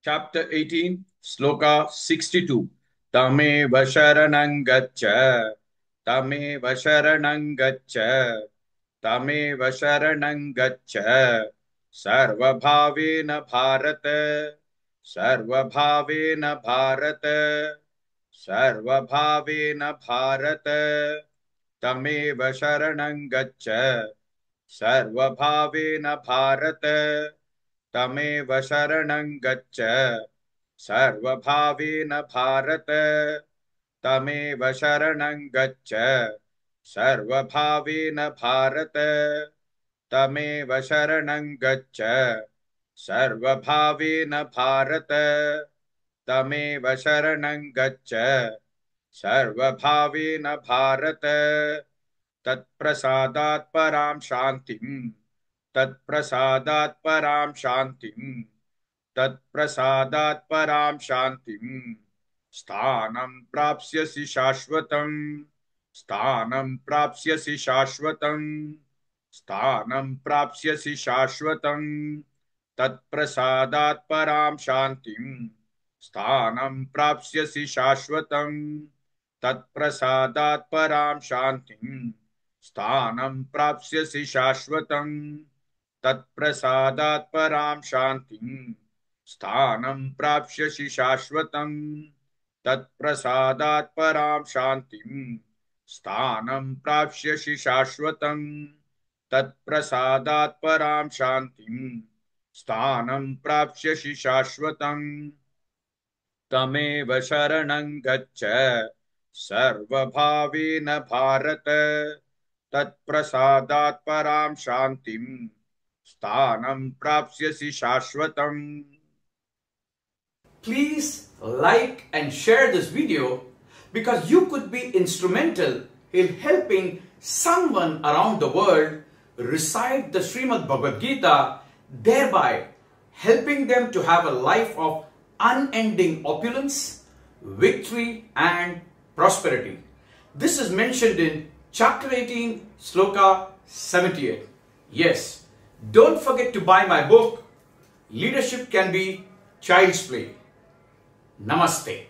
Chapter 18, Sloka 62. Tameva sharanang gaccha, Tameva sharanang gaccha, Tameva sharanang gaccha, Sarvabhavena Bharata, Sarvabhavena Bharata, Sarvabhavena Bharata, Tameva sharanang gaccha, Sarvabhavena Bharata, तमेव शरणं गच्छ सर्वभावेन भारत तमेव शरणं गच्छ सर्वभावेन भारत तमेव शरणं गच्छ सर्वभावेन भारत तमेव शरणं गच्छ सर्वभावेन भारत तत्प्रसादात् परां शान्तिं तत्प्रसादात् परां शान्तिं तत्प्रसादात् परां शान्तिं स्थानं प्राप्स्यसि शाश्वतं स्थानं प्राप्स्यसि शाश्वतं स्थानं प्राप्स्यसि शाश्वतं तत्प्रसादात् परां शान्तिं स्थानं प्राप्स्यसि शाश्वतं तत्प्रसादात् परां शान्तिं स्थानं प्राप्स्यसि शाश्वतं तत्प्रसादात् परां शान्तिं स्थानं प्राप्स्यसि शाश्वतं तत्प्रसादात् परां शान्तिं स्थानं प्राप्स्यसि शाश्वतं तत्प्रसादात् परां शान्तिं स्थानं प्राप्स्यसि शाश्वतं तमेव शरणं गच्छ सर्वभावेन भारत तत्प्रसादात् परां शान्तिं स्थानं प्राप्स्यसि शाश्वतम्. Please like and share this video because you could be instrumental in helping someone around the world recite the Srimad Bhagavad Gita, thereby helping them to have a life of unending opulence, victory and prosperity. This is mentioned in chapter 18, sloka 78. Yes, don't forget to buy my book, Leadership Can Be Child's Play. Namaste.